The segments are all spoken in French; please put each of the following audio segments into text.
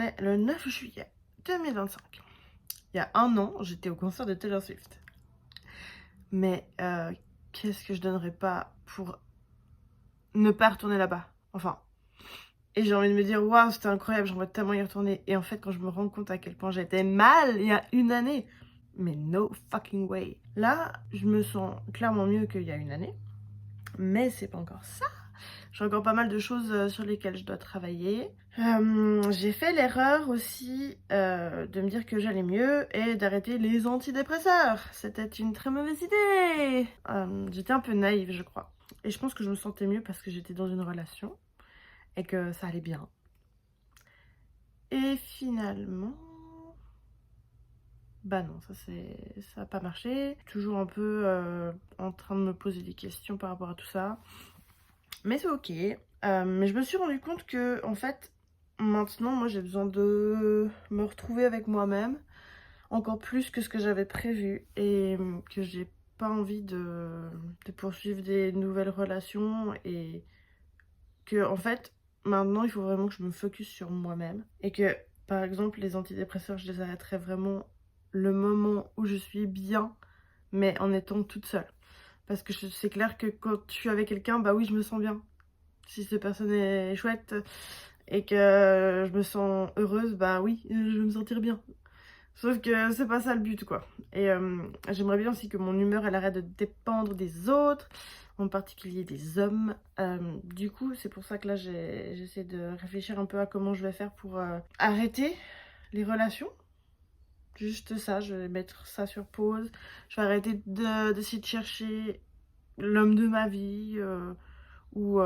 est le 9 juillet 2025. Il y a un an, j'étais au concert de Taylor Swift. Mais qu'est-ce que je donnerais pas pour ne pas retourner là-bas. Enfin. Et j'ai envie de me dire, waouh, c'était incroyable, j'aimerais tellement y retourner. Et en fait, quand je me rends compte à quel point j'étais mal il y a une année, mais no fucking way. Là, je me sens clairement mieux qu'il y a une année. Mais c'est pas encore ça. J'ai encore pas mal de choses sur lesquelles je dois travailler. J'ai fait l'erreur aussi de me dire que j'allais mieux et d'arrêter les antidépresseurs. C'était une très mauvaise idée. J'étais un peu naïve, je crois. Et je pense que je me sentais mieux parce que j'étais dans une relation et que ça allait bien. Et finalement... Bah non, ça a pas marché. Toujours un peu en train de me poser des questions par rapport à tout ça. Mais c'est ok. Mais je me suis rendu compte que, en fait, maintenant, moi, j'ai besoin de me retrouver avec moi-même. Encore plus que ce que j'avais prévu. Et que j'ai pas envie de poursuivre des nouvelles relations. Et que, en fait, maintenant, il faut vraiment que je me focus sur moi-même. Et que, par exemple, les antidépresseurs, je les arrêterai vraiment le moment où je suis bien, mais en étant toute seule. Parce que c'est clair que quand je suis avec quelqu'un, bah oui, je me sens bien. Si cette personne est chouette et que je me sens heureuse, bah oui, je vais me sentir bien. Sauf que c'est pas ça le but, quoi. Et j'aimerais bien aussi que mon humeur, elle arrête de dépendre des autres, en particulier des hommes. Du coup, c'est pour ça que là, j'essaie de réfléchir un peu à comment je vais faire pour arrêter les relations. Juste ça, je vais mettre ça sur pause. Je vais arrêter d'essayer de chercher l'homme de ma vie ou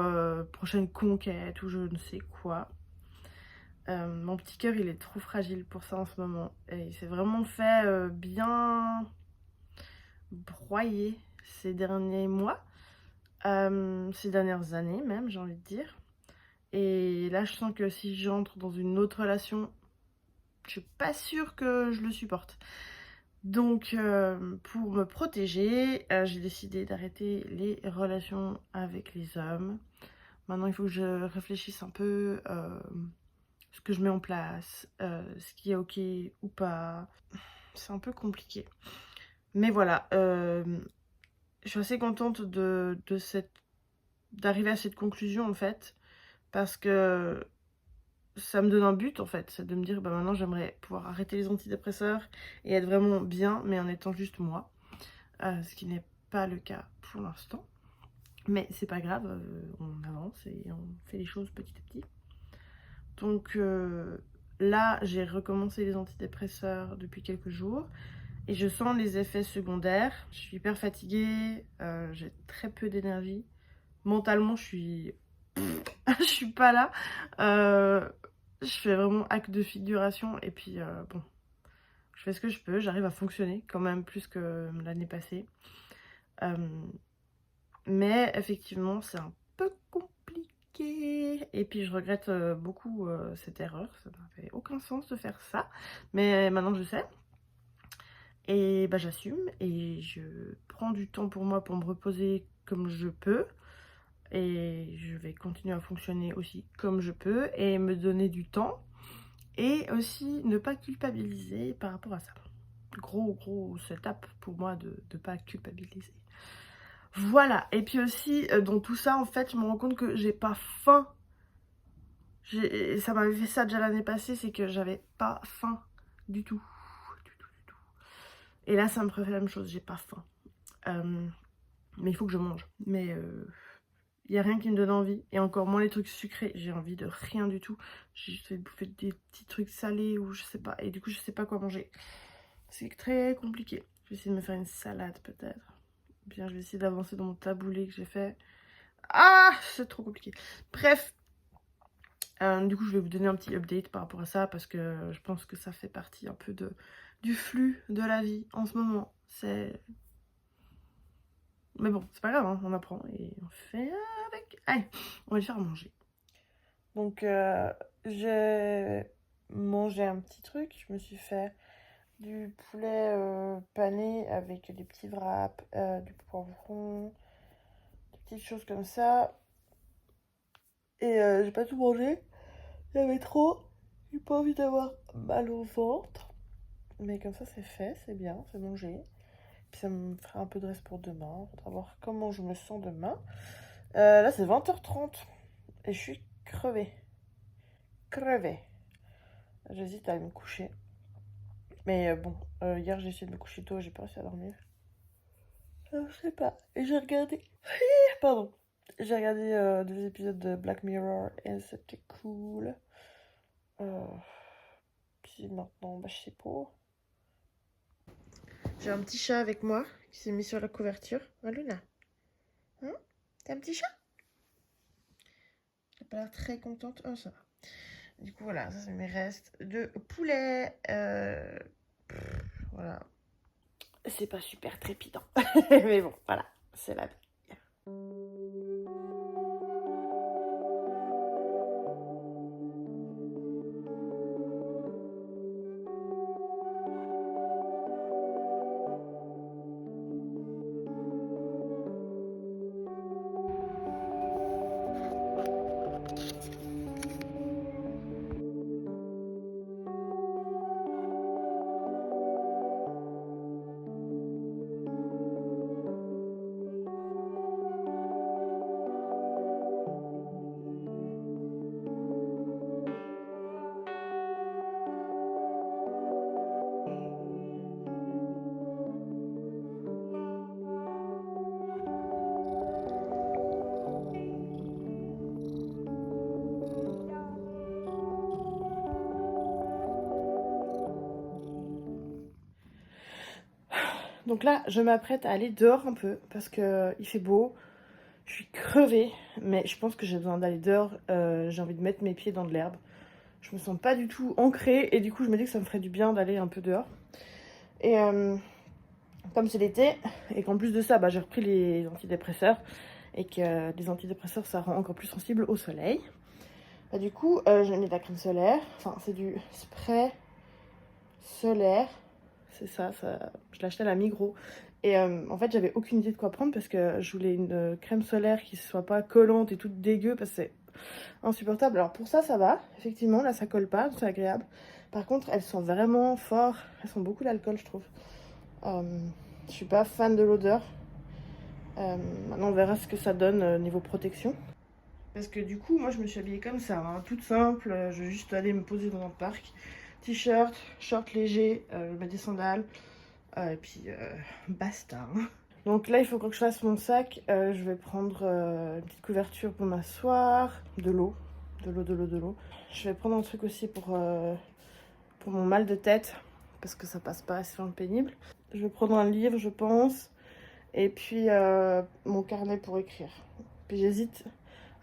prochaine conquête ou je ne sais quoi. Mon petit cœur, il est trop fragile pour ça en ce moment. Et il s'est vraiment fait bien broyer ces derniers mois. Ces dernières années même, j'ai envie de dire. Et là, je sens que si j'entre dans une autre relation, je suis pas sûre que je le supporte. Donc, pour me protéger, j'ai décidé d'arrêter les relations avec les hommes. Maintenant, il faut que je réfléchisse un peu ce que je mets en place, ce qui est ok ou pas. C'est un peu compliqué. Mais voilà, je suis assez contente d'arriver à cette conclusion en fait, parce que ça me donne un but en fait, c'est de me dire bah maintenant j'aimerais pouvoir arrêter les antidépresseurs et être vraiment bien, mais en étant juste moi, ce qui n'est pas le cas pour l'instant. Mais c'est pas grave, on avance et on fait les choses petit à petit. Donc là, j'ai recommencé les antidépresseurs depuis quelques jours et je sens les effets secondaires. Je suis hyper fatiguée, j'ai très peu d'énergie. Mentalement, je suis... je suis pas là. Je fais vraiment acte de figuration et puis bon, je fais ce que je peux. J'arrive à fonctionner quand même plus que l'année passée. Mais effectivement, c'est un peu compliqué. Et puis je regrette beaucoup cette erreur. Ça n'avait aucun sens de faire ça. Mais maintenant je sais. Et bah j'assume. Et je prends du temps pour moi pour me reposer comme je peux. Et je vais continuer à fonctionner aussi comme je peux. Et me donner du temps. Et aussi ne pas culpabiliser par rapport à ça. Gros setup pour moi de ne pas culpabiliser. Voilà, et puis aussi, dans tout ça, en fait, je me rends compte que j'ai pas faim. Ça m'avait fait ça déjà l'année passée, c'est que j'avais pas faim du tout. Du tout. Et là, ça me refait la même chose, j'ai pas faim. Mais il faut que je mange. Mais il y a rien qui me donne envie. Et encore moins les trucs sucrés, j'ai envie de rien du tout. J'ai juste fait bouffer des petits trucs salés ou je sais pas. Et du coup, je sais pas quoi manger. C'est très compliqué. Je vais essayer de me faire une salade peut-être. Bien, je vais essayer d'avancer dans mon taboulé que j'ai fait. Ah, c'est trop compliqué. Bref, du coup, je vais vous donner un petit update par rapport à ça parce que je pense que ça fait partie un peu du flux de la vie en ce moment. Mais bon, c'est pas grave, hein, on apprend et on fait avec. Allez, on va lui faire manger. Donc, j'ai mangé un petit truc. Je me suis fait du poulet pané avec des petits wraps, du poivron, des petites choses comme ça. Et j'ai pas tout mangé. Il y avait trop. J'ai pas envie d'avoir mal au ventre. Mais comme ça, c'est fait, c'est bien, c'est mangé. Puis ça me fera un peu de reste pour demain. Faudra voir comment je me sens demain. Là, c'est 20h30 et je suis crevée. Crevée. J'hésite à aller me coucher. Mais bon, hier j'ai essayé de me coucher tôt, j'ai pas réussi à dormir. Je sais pas. Et j'ai regardé. Pardon. J'ai regardé 2 épisodes de Black Mirror et c'était cool. Euh, Puis maintenant, bah, je sais pas. J'ai un petit chat avec moi qui s'est mis sur la couverture. Hein, Luna? Hein? T'as un petit chat? Elle a pas l'air très contente. Oh, ça va. Du coup, voilà, ça c'est mes restes de poulet. Voilà. C'est pas super trépidant. Mais bon, voilà, c'est la vie. Donc là, je m'apprête à aller dehors un peu parce que il fait beau. Je suis crevée, mais je pense que j'ai besoin d'aller dehors. J'ai envie de mettre mes pieds dans de l'herbe. Je me sens pas du tout ancrée et du coup, je me dis que ça me ferait du bien d'aller un peu dehors. Et comme c'est l'été et qu'en plus de ça, bah, j'ai repris les antidépresseurs et que les antidépresseurs, ça rend encore plus sensible au soleil. Bah, du coup, j'ai mis de la crème solaire. Enfin, c'est du spray solaire. C'est ça, je l'ai acheté à la Migros. Et en fait, j'avais aucune idée de quoi prendre parce que je voulais une crème solaire qui soit pas collante et toute dégueu parce que c'est insupportable. Alors pour ça, ça va. Effectivement, là, ça colle pas, c'est agréable. Par contre, elles sont vraiment fort. Elles sont beaucoup d'alcool, je trouve. Je suis pas fan de l'odeur. Maintenant, on verra ce que ça donne niveau protection. Parce que du coup, moi, je me suis habillée comme ça, hein, toute simple. Je vais juste aller me poser dans un parc. T-shirt, short léger, je mets des sandales. Et puis, basta. Hein. Donc là, il faut que je fasse mon sac. Je vais prendre une petite couverture pour m'asseoir. De l'eau. De l'eau, de l'eau, de l'eau. Je vais prendre un truc aussi pour mon mal de tête. Parce que ça passe pas, c'est un peu pénible. Je vais prendre un livre, je pense. Et puis, mon carnet pour écrire. Puis j'hésite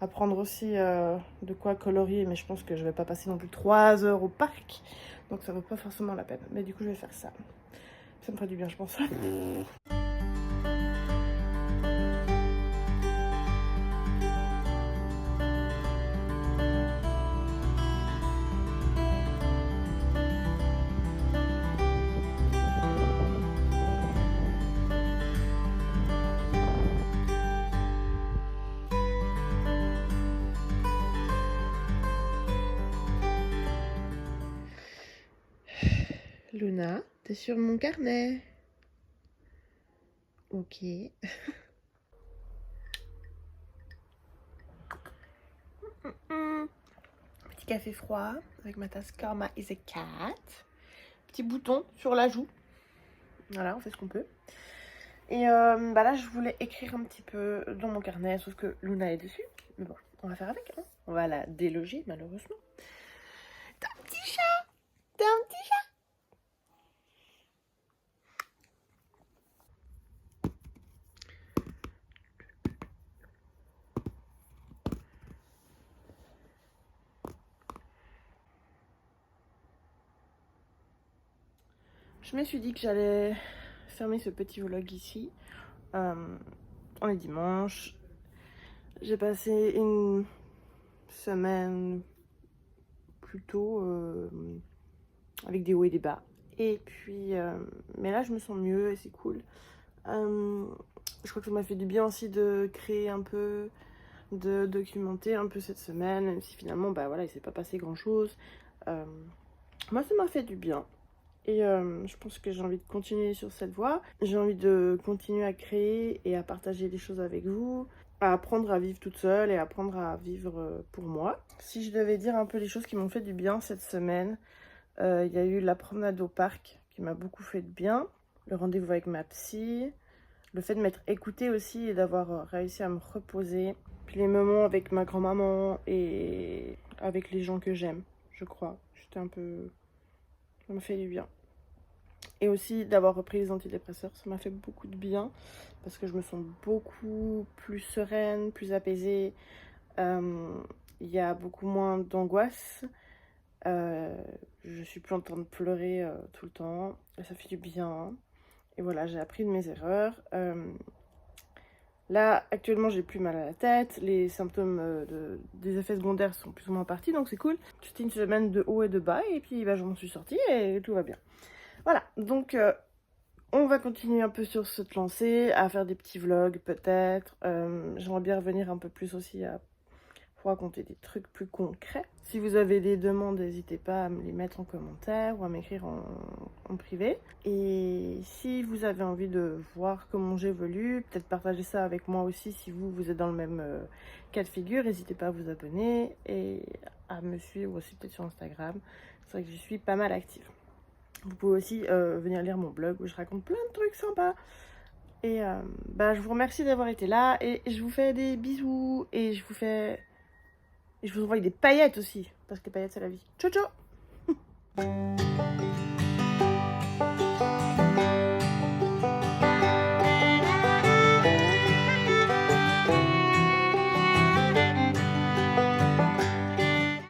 à prendre aussi de quoi colorier. Mais je pense que je vais pas passer non plus 3 heures au parc. Donc ça vaut pas forcément la peine. Mais du coup, je vais faire ça. Ça me ferait du bien, je pense. Luna, t'es sur mon carnet? Ok. Petit café froid avec ma tasse Karma is a cat. Petit bouton sur la joue. Voilà, on fait ce qu'on peut. Et bah là, je voulais écrire un petit peu dans mon carnet, sauf que Luna est dessus. Mais bon, on va faire avec. Hein. On va la déloger, malheureusement. T'as un petit chat! T'as un petit chat! Je me suis dit que j'allais fermer ce petit vlog ici. On est dimanche. J'ai passé une semaine plutôt avec des hauts et des bas. Et puis, mais là je me sens mieux et c'est cool. Je crois que ça m'a fait du bien aussi de créer un peu, de documenter un peu cette semaine, même si finalement, bah voilà, il s'est pas passé grand chose. Moi, ça m'a fait du bien. Et je pense que j'ai envie de continuer sur cette voie. J'ai envie de continuer à créer et à partager des choses avec vous, à apprendre à vivre toute seule et apprendre à vivre pour moi. Si je devais dire un peu les choses qui m'ont fait du bien cette semaine, il y a eu la promenade au parc qui m'a beaucoup fait de bien, le rendez-vous avec ma psy, le fait de m'être écoutée aussi et d'avoir réussi à me reposer, puis les moments avec ma grand-maman et avec les gens que j'aime, je crois. J'étais un peu... Ça m'a fait du bien. Et aussi d'avoir repris les antidépresseurs, ça m'a fait beaucoup de bien parce que je me sens beaucoup plus sereine, plus apaisée. Il y a beaucoup moins d'angoisse. Je suis plus en train de pleurer tout le temps. Et ça fait du bien. Et voilà, j'ai appris de mes erreurs. Là, actuellement, j'ai plus mal à la tête. Les symptômes des effets secondaires sont plus ou moins partis, donc c'est cool. C'était une semaine de haut et de bas, et puis bah, je m'en suis sortie et tout va bien. Voilà, donc on va continuer un peu sur cette lancée, à faire des petits vlogs peut-être. J'aimerais bien revenir un peu plus aussi à vous raconter des trucs plus concrets. Si vous avez des demandes, n'hésitez pas à me les mettre en commentaire ou à m'écrire en privé. Et si vous avez envie de voir comment j'évolue, peut-être partager ça avec moi aussi si vous êtes dans le même cas de figure. N'hésitez pas à vous abonner et à me suivre aussi peut-être sur Instagram. C'est vrai que je suis pas mal active. Vous pouvez aussi venir lire mon blog où je raconte plein de trucs sympas. Et bah, je vous remercie d'avoir été là et je vous fais des bisous et je vous envoie des paillettes aussi parce que les paillettes c'est la vie. Ciao ciao.